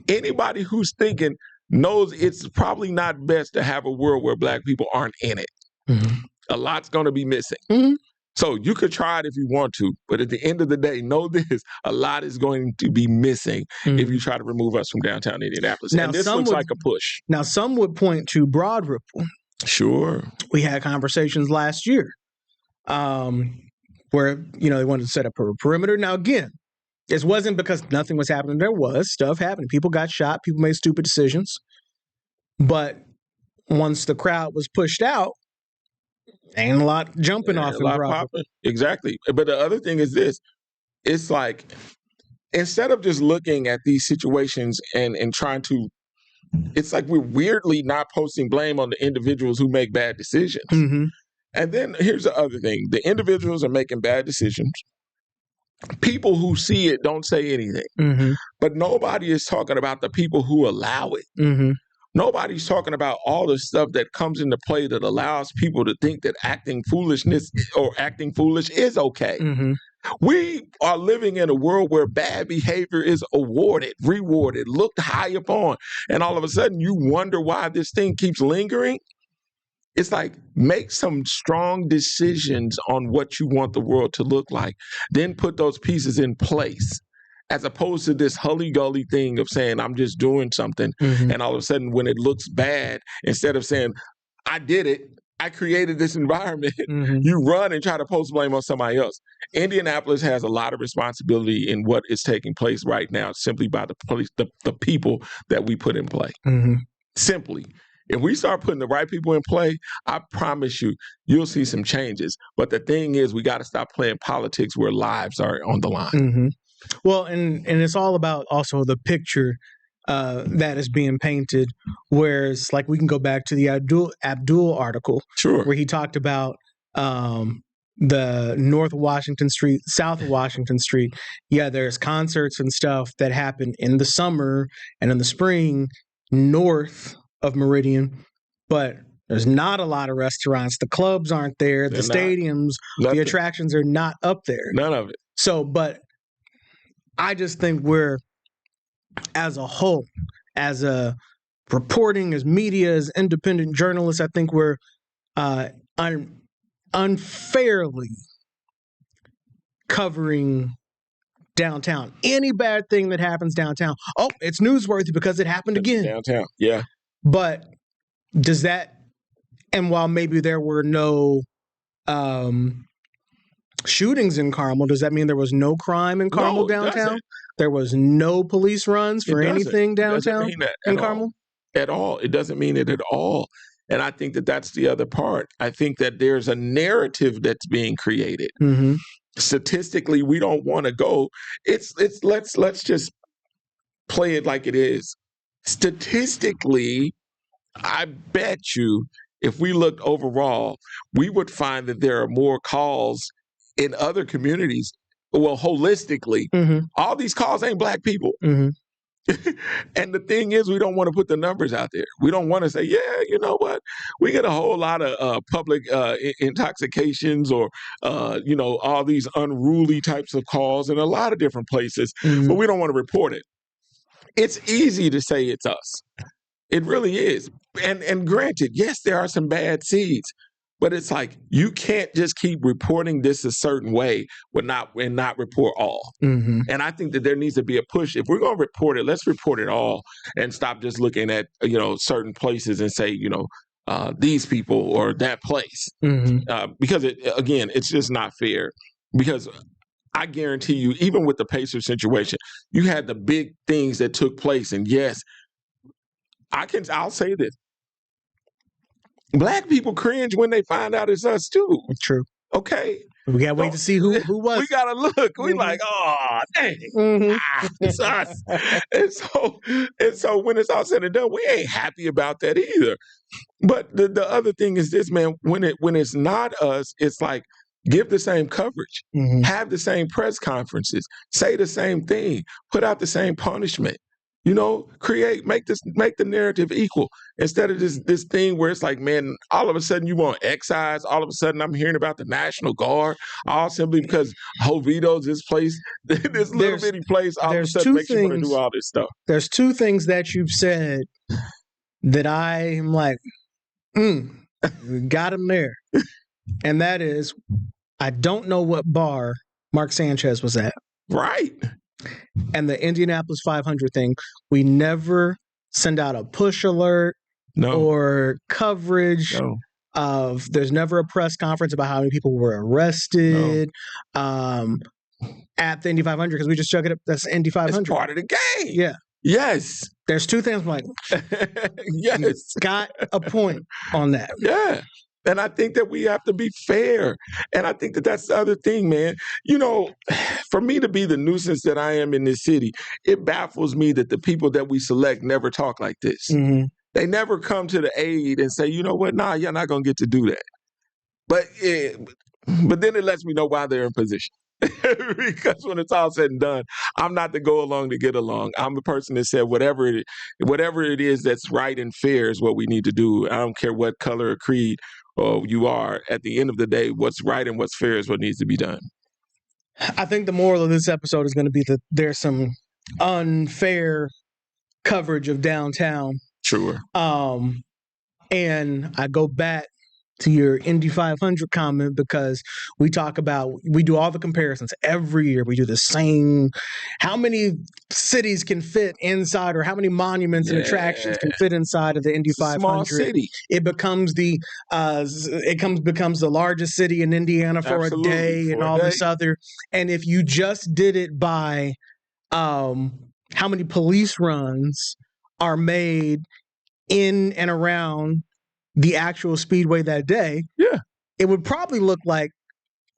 anybody who's thinking knows it's probably not best to have a world where black people aren't in it. Mm-hmm. A lot's going to be missing. Mm-hmm. So you could try it if you want to, but at the end of the day, know this, a lot is going to be missing if you try to remove us from downtown Indianapolis. Now, and this looks like a push. Now, some would point to Broad Ripple. Sure. We had conversations last year where, they wanted to set up a perimeter. Now, again, this wasn't because nothing was happening. There was stuff happening. People got shot. People made stupid decisions. But once the crowd was pushed out, ain't a lot jumping off in Broad. Exactly. But the other thing is this. It's like, instead of just looking at these situations and trying to, it's like we're weirdly not posting blame on the individuals who make bad decisions. Mm-hmm. And then here's the other thing. The individuals are making bad decisions. People who see it don't say anything. Mm-hmm. But nobody is talking about the people who allow it. Mm-hmm. Nobody's talking about all the stuff that comes into play that allows people to think that acting foolish is okay. Mm-hmm. We are living in a world where bad behavior is awarded, rewarded, looked high upon. And all of a sudden you wonder why this thing keeps lingering. It's like, make some strong decisions on what you want the world to look like. Then put those pieces in place, as opposed to this hully-gully thing of saying, I'm just doing something. And all of a sudden, when it looks bad, instead of saying, I did it, I created this environment, you run and try to post blame on somebody else. Indianapolis has a lot of responsibility in what is taking place right now, simply by the police, the people that we put in play. Simply. If we start putting the right people in play, I promise you, you'll see some changes. But the thing is, we got to stop playing politics where lives are on the line. Well, and it's all about also the picture that is being painted. Whereas, like, we can go back to the Abdul article, where he talked about the North Washington Street, South Washington Street. Yeah, there's concerts and stuff that happen in the summer and in the spring north of Meridian, but there's not a lot of restaurants. The clubs aren't there. The stadiums, the attractions are not up there. None of it. So, but I just think we're, as a whole, as a reporting, as media, as independent journalists, I think we're unfairly covering downtown. Any bad thing that happens downtown, oh, it's newsworthy because it happened again. Downtown, yeah. But does that, and while maybe there were no shootings in Carmel, does that mean there was no crime in Carmel downtown? There was no police runs for anything downtown in Carmel? At all. It doesn't mean it at all. And I think that that's the other part. I think that there's a narrative that's being created. Statistically, we don't want to go. Let's just play it like it is. Statistically, I bet you if we looked overall, we would find that there are more calls in other communities. Well, holistically, all these calls ain't Black people. And the thing is, we don't want to put the numbers out there. We don't want to say, yeah, you know what? We get a whole lot of public intoxications or, all these unruly types of calls in a lot of different places, but we don't want to report it. It's easy to say it's us. It really is. And granted, yes, there are some bad seeds, but it's like, you can't just keep reporting this a certain way and not report all. And I think that there needs to be a push. If we're going to report it, let's report it all and stop just looking at, certain places and say, these people or that place. Because it's just not fair. Because I guarantee you, even with the Pacers situation, you had the big things that took place. And yes, I'll say this. Black people cringe when they find out it's us too. True. Okay. We gotta wait to see who was. We gotta look. We like, oh, dang, it's us. And so when it's all said and done, we ain't happy about that either. But the other thing is this, man. When it's not us, it's like, give the same coverage, have the same press conferences, say the same thing, put out the same punishment. Make the narrative equal instead of this thing where it's like, man, all of a sudden you want excise. All of a sudden I'm hearing about the National Guard, all simply because Jovito's this place, this little bitty place, all of a sudden makes you want to do all this stuff. There's two things that you've said that I'm like, got him there. And that is, I don't know what bar Mark Sanchez was at. Right. And the Indianapolis 500 thing, we never send out a push alert or coverage of, there's never a press conference about how many people were arrested at the Indy 500 because we just chuck it up. That's Indy 500. It's part of the game. Yeah. Yes. There's two things I'm like, yes. Got a point on that. Yeah. And I think that we have to be fair. And I think that that's the other thing, man. For me to be the nuisance that I am in this city, it baffles me that the people that we select never talk like this. They never come to the aid and say, you know what? Nah, you're not going to get to do that. But then it lets me know why they're in position. Because when it's all said and done, I'm not the go along to get along. I'm the person that said whatever it is that's right and fair is what we need to do. I don't care what color or creed you are. At the end of the day, what's right and what's fair is what needs to be done. I think the moral of this episode is going to be that there's some unfair coverage of downtown. Sure. And I go back to your Indy 500 comment, because we do all the comparisons every year. We do the same, how many cities can fit inside, or how many monuments and attractions can fit inside of the Indy 500. Small city. It becomes the largest city in Indiana for a day and all this other. And if you just did it by how many police runs are made in and around the actual speedway that day, it would probably look like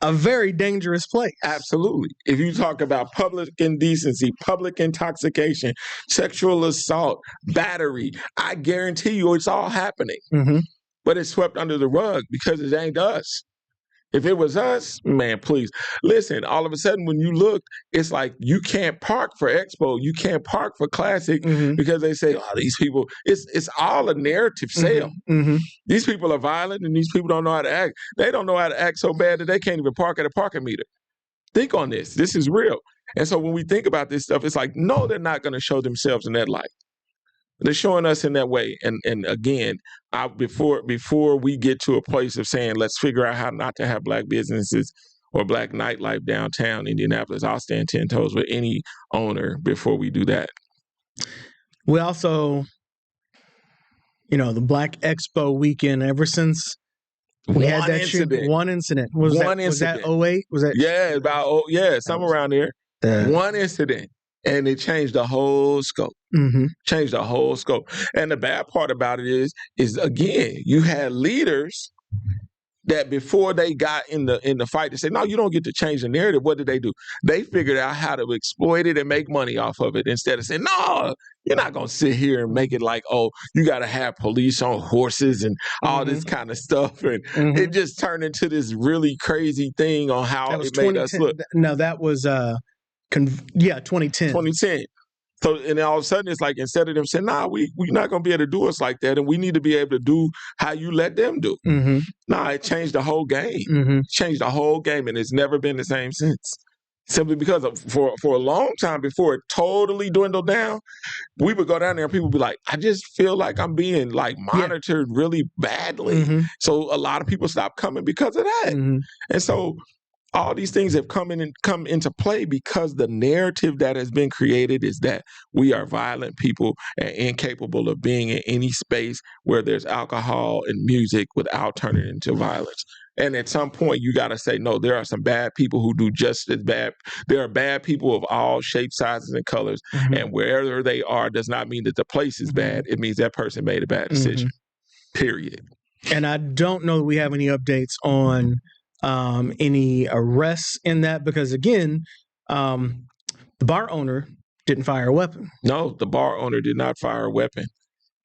a very dangerous place. Absolutely. If you talk about public indecency, public intoxication, sexual assault, battery, I guarantee you it's all happening. Mm-hmm. But it's swept under the rug because it ain't us. If it was us, man, please. Listen, all of a sudden when you look, it's like you can't park for Expo, you can't park for Classic, because they say, oh, these people, it's all a narrative sale. Mm-hmm. These people are violent and these people don't know how to act. They don't know how to act so bad that they can't even park at a parking meter. Think on this. This is real. And so when we think about this stuff, it's like, no, they're not going to show themselves in that light. They're showing us in that way. And again, before we get to a place of saying, let's figure out how not to have black businesses or black nightlife downtown Indianapolis, I'll stand 10 toes with any owner before we do that. We also, the Black Expo weekend, ever since we had that one incident. Was that 08? Was that? Yeah, somewhere around there. One incident. And it changed the whole scope. Mm-hmm. Changed the whole scope. And the bad part about it is again, you had leaders that before they got in the fight to say, no, you don't get to change the narrative. What did they do? They figured out how to exploit it and make money off of it instead of saying, no, you're not going to sit here and make it like, oh, you got to have police on horses and all this kind of stuff. And it just turned into this really crazy thing on how it made us look. No, that was 2010. 2010. So, and all of a sudden, it's like, instead of them saying, nah, we're not going to be able to do us like that, and we need to be able to do how you let them do. Mm-hmm. Nah, it changed the whole game. Mm-hmm. Changed the whole game, and it's never been the same since. Simply because for a long time before it totally dwindled down, we would go down there and people would be like, I just feel like I'm being like monitored really badly. Mm-hmm. So a lot of people stopped coming because of that. Mm-hmm. And so all these things have come into play because the narrative that has been created is that we are violent people and incapable of being in any space where there's alcohol and music without turning into violence. And at some point, you got to say, no, there are some bad people who do just as bad. There are bad people of all shapes, sizes, and colors. Mm-hmm. And wherever they are does not mean that the place is bad. It means that person made a bad decision, period. And I don't know that we have any updates on any arrests in that, because again, the bar owner didn't fire a weapon. No, the bar owner did not fire a weapon.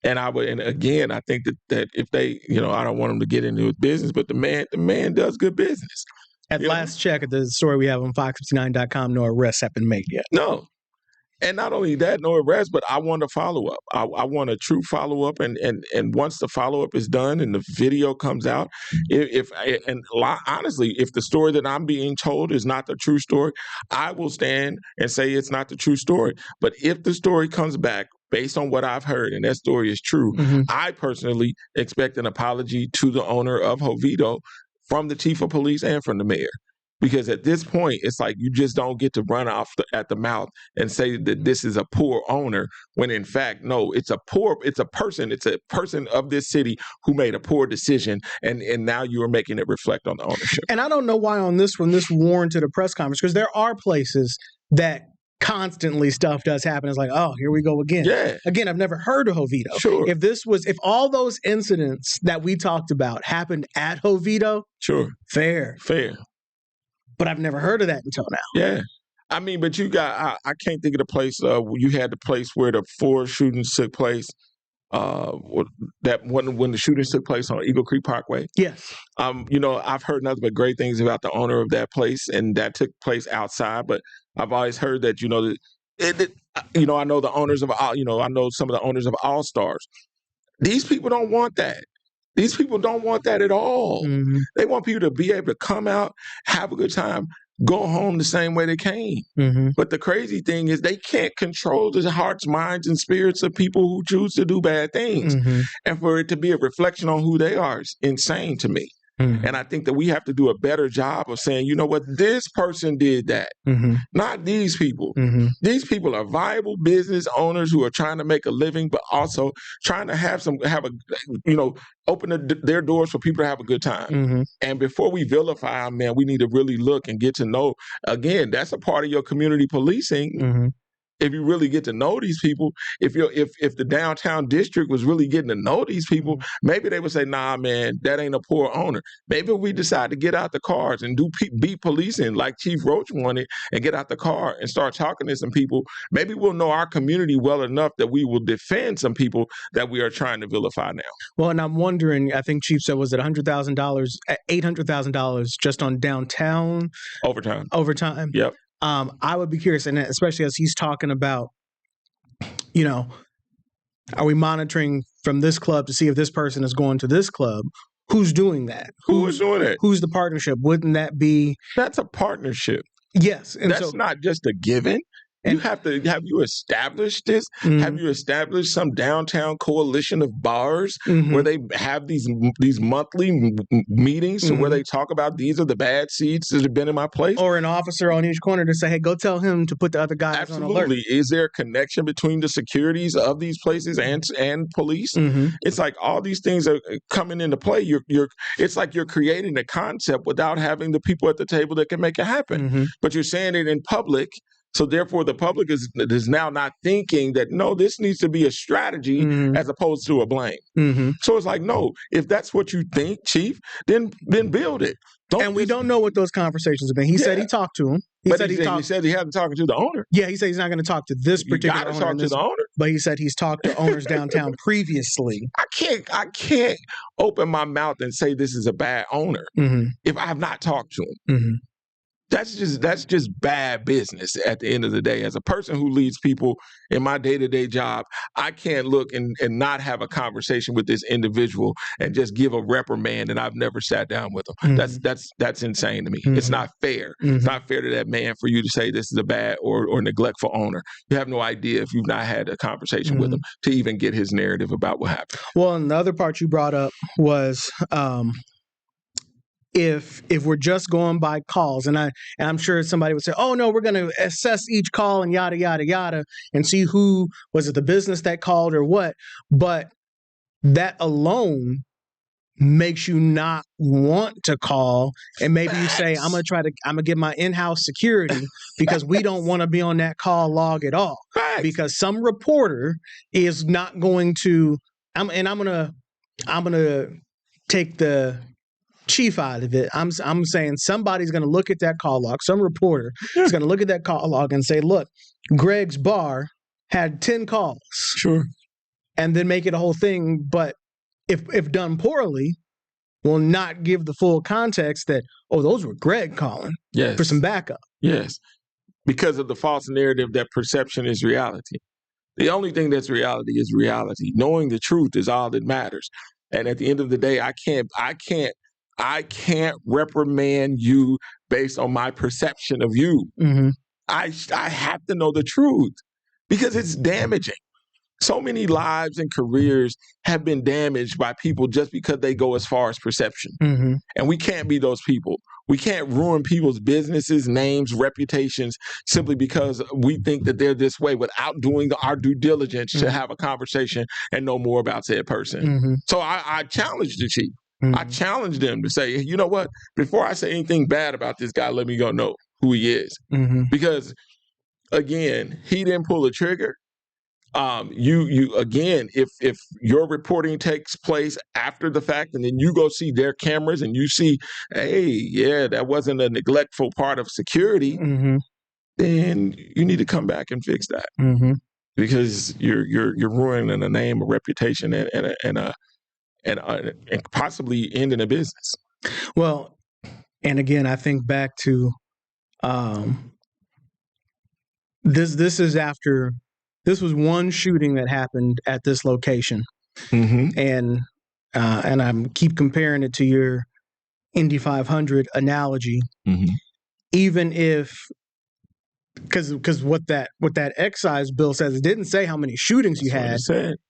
And again, I think that if they, I don't want them to get into his business, but the man does good business. At last check at the story we have on FOX59.com, no arrests have been made yet. No. And not only that, no arrest, but I want a follow-up. I want a true follow-up. And once the follow-up is done and the video comes out, honestly, if the story that I'm being told is not the true story, I will stand and say it's not the true story. But if the story comes back based on what I've heard and that story is true, I personally expect an apology to the owner of Jovito from the chief of police and from the mayor. Because at this point, it's like you just don't get to run off at the mouth and say that this is a poor owner, when in fact, no, it's a person of this city who made a poor decision, and now you are making it reflect on the ownership. And I don't know why on this one, this warranted a press conference, because there are places that constantly stuff does happen. It's like, oh, here we go again. Yeah. Again, I've never heard of Jovito. Sure. If all those incidents that we talked about happened at Jovito, sure. Fair. But I've never heard of that until now. Yeah. I mean, but you got, I can't think of the place, you had the place where the 4 shootings took place, that when the shootings took place on Eagle Creek Parkway. Yes. I've heard nothing but great things about the owner of that place, and that took place outside, but I've always heard that, I know the owners of, I know some of the owners of All Stars. These people don't want that. These people don't want that at all. Mm-hmm. They want people to be able to come out, have a good time, go home the same way they came. But the crazy thing is they can't control the hearts, minds, and spirits of people who choose to do bad things. And for it to be a reflection on who they are is insane to me. And I think that we have to do a better job of saying, you know what, this person did that, not these people. These people are viable business owners who are trying to make a living, but also trying to open their doors for people to have a good time. And before we vilify them, man, we need to really look and get to know. Again, that's a part of your community policing. If you really get to know these people, if the downtown district was really getting to know these people, maybe they would say, nah, man, that ain't a poor owner. Maybe if we decide to get out the cars and do beat policing like Chief Roach wanted and get out the car and start talking to some people, maybe we'll know our community well enough that we will defend some people that we are trying to vilify now. Well, and I'm wondering, I think Chief said, was it $100,000, $800,000 just on downtown? Overtime. Yep. I would be curious, and especially as he's talking about, are we monitoring from this club to see if this person is going to this club? Who's doing that? Who's doing it? Who's the partnership? Wouldn't that be? That's a partnership. Yes. And that's not just a given. You have you established this? Have you established some downtown coalition of bars where they have these monthly meetings where they talk about these are the bad seeds that have been in my place? Or an officer on each corner to say, hey, go tell him to put the other guys on alert. Absolutely. Is there a connection between the securities of these places and police? It's like all these things are coming into play. It's like you're creating a concept without having the people at the table that can make it happen. But you're saying it in public. So therefore, the public is now not thinking that, no, this needs to be a strategy as opposed to a blame. So it's like, no, if that's what you think, Chief, then build it. We don't know what those conversations have been. He said he talked to him. He said he hasn't talked to the owner. Yeah, he said he's not going to talk to this particular owner. You got to talk to the owner. But he said he's talked to owners downtown previously. I can't open my mouth and say this is a bad owner if I have not talked to him. That's just bad business at the end of the day. As a person who leads people in my day-to-day job, I can't look and not have a conversation with this individual and just give a reprimand and I've never sat down with them. That's insane to me. It's not fair. It's not fair to that man for you to say this is a bad or neglectful owner. You have no idea if you've not had a conversation with him to even get his narrative about what happened. Well, and the other part you brought up was if we're just going by calls, and I'm sure somebody would say, oh no, we're going to assess each call and yada yada yada and see who was it, the business that called or what, but that alone makes you not want to call, and maybe you say, I'm gonna get my in-house security because we don't want to be on that call log at all. Because some reporter is not going to I'm gonna take the Chief out of it. I'm saying somebody's going to look at that call log. Some reporter is going to look at that call log and say, look, Greg's bar had 10 calls. Sure. And then make it a whole thing. But if done poorly, will not give the full context that, oh, those were Greg calling for some backup. Yes. Because of the false narrative that perception is reality. The only thing that's reality is reality. Knowing the truth is all that matters. And at the end of the day, I can't reprimand you based on my perception of you. I have to know the truth because it's damaging. So many lives and careers have been damaged by people just because they go as far as perception. And we can't be those people. We can't ruin people's businesses, names, reputations simply because we think that they're this way without doing our due diligence to have a conversation and know more about said person. So I challenge the Chief. I challenge them to say, you know what? Before I say anything bad about this guy, let me go know who he is. Because, again, he didn't pull a trigger. You again, if your reporting takes place after the fact and then you go see their cameras and you see, hey, yeah, that wasn't a neglectful part of security, then you need to come back and fix that. Because you're ruining a name, a reputation, and possibly ending a business. Well, and again, I think back to this is after. This was one shooting that happened at this location, and I keep comparing it to your Indy 500 analogy. even if, because what that excise bill says, it didn't say how many shootings you had.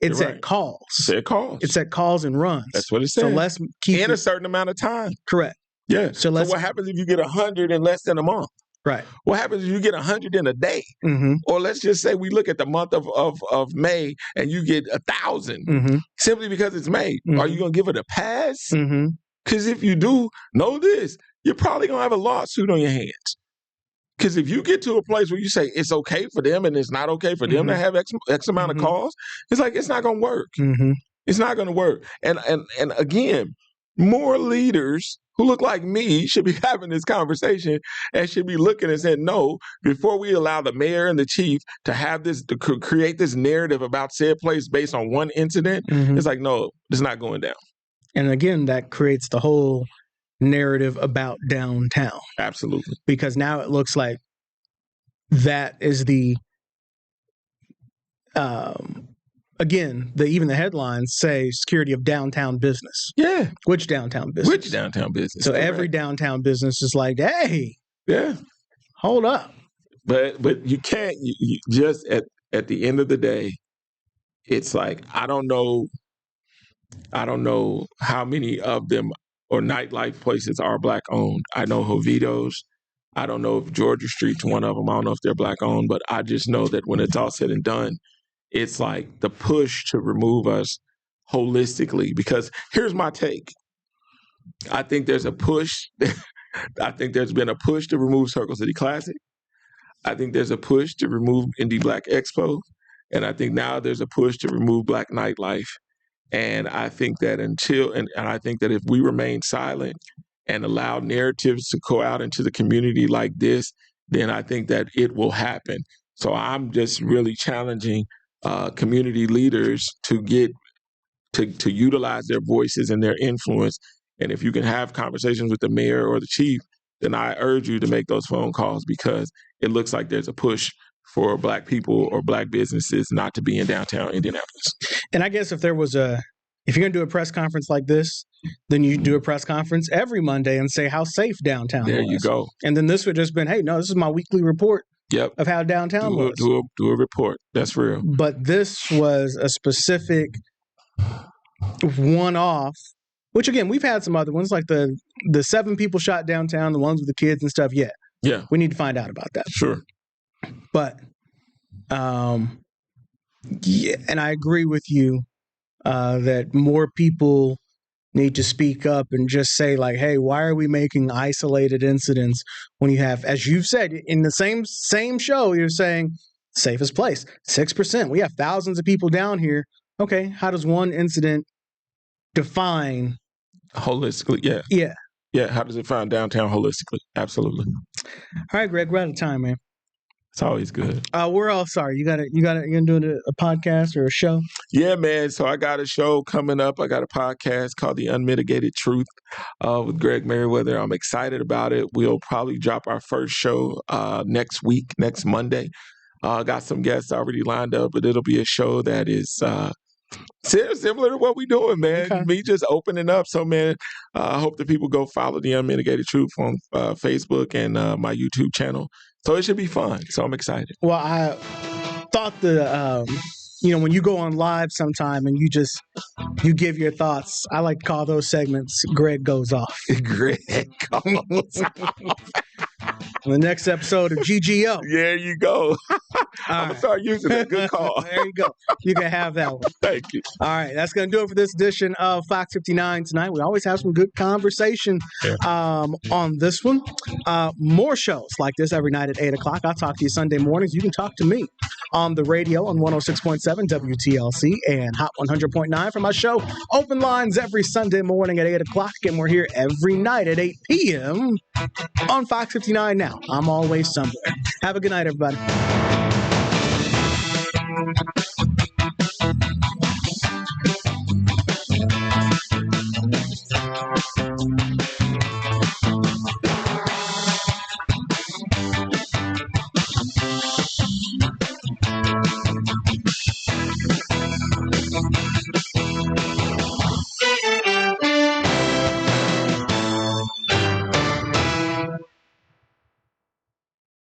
It said calls. It said calls. It said calls and runs. That's what it said. So let's keep in a certain amount of time. Correct. Yeah. So what happens if you get 100 in less than a month? Right. What happens if you get 100 in a day? Mm-hmm. Or let's just say we look at the month of May and you get 1,000 mm-hmm. simply because it's May. Mm-hmm. Are you going to give it a pass? Mm-hmm. Because if you do, know this, you're probably going to have a lawsuit on your hands. Because if you get to a place where you say it's okay for them and it's not okay for them to have X amount of calls, it's like it's not going to work. Mm-hmm. It's not going to work. And again, more leaders who look like me should be having this conversation and should be looking and saying, no, before we allow the mayor and the chief to have this, to create this narrative about said place based on one incident, it's like, no, it's not going down. And again, that creates the whole narrative about downtown. Absolutely. Because now it looks like that is the, again, even the headlines say security of downtown business. Yeah. Which downtown business? Which downtown business? So correct. Every downtown business is like, hey, yeah, hold up. But you can't, you just at the end of the day, it's like, I don't know how many of them or nightlife places are Black owned. I know Jovito's. I don't know if Georgia Street's one of them. I don't know if they're Black owned, but I just know that when it's all said and done, it's like the push to remove us holistically. Because here's my take. I think there's a push. I think there's been a push to remove Circle City Classic. I think there's a push to remove Indy Black Expo. And I think now there's a push to remove Black nightlife. And I think that and I think that if we remain silent and allow narratives to go out into the community like this, then I think that it will happen. So I'm just really challenging community leaders to get to utilize their voices and their influence. And if you can have conversations with the mayor or the chief, then I urge you to make those phone calls, because it looks like there's a push for Black people or Black businesses not to be in downtown Indianapolis. And I guess if you're going to do a press conference like this, then you do a press conference every Monday and say how safe downtown There was. you go. And then this would just been, hey, no, this is my weekly report of how downtown was. Do a report. That's real. But this was a specific one-off, which again, we've had some other ones, like the 7 people shot downtown, the ones with the kids and stuff. Yeah. We need to find out about that. Sure. But, yeah, and I agree with you that more people need to speak up and just say, like, hey, why are we making isolated incidents when you have, as you've said, in the same show, you're saying safest place, 6%. We have thousands of people down here. Okay, how does one incident define holistically? Yeah. How does it define downtown holistically? Absolutely. All right, Greg, we're out of time, man. It's always good. We're all sorry. You're gonna do a podcast or a show? Yeah, man. So I got a show coming up. I got a podcast called The Unmitigated Truth with Greg Merriweather. I'm excited about it. We'll probably drop our first show next week, next Monday. Got some guests already lined up, but it'll be a show that is similar to what we're doing, man. Okay. Me just opening up. So, man, I hope that people go follow The Unmitigated Truth on Facebook and my YouTube channel. So it should be fun. So I'm excited. Well, I thought when you go on live sometime and you give your thoughts, I like to call those segments Greg Goes Off. Greg Goes Off. The next episode of GGO. There you go. I'm going to start using that. Good call. There you go. You can have that one. Thank you. All right. That's going to do it for this edition of Fox 59 tonight. We always have some good conversation on this one. More shows like this every night at 8 o'clock. I'll talk to you Sunday mornings. You can talk to me on the radio on 106.7 WTLC and Hot 100.9 for my show. Open lines every Sunday morning at 8 o'clock. And we're here every night at 8 p.m. on Fox 59 now. I'm always somewhere. Have a good night, everybody.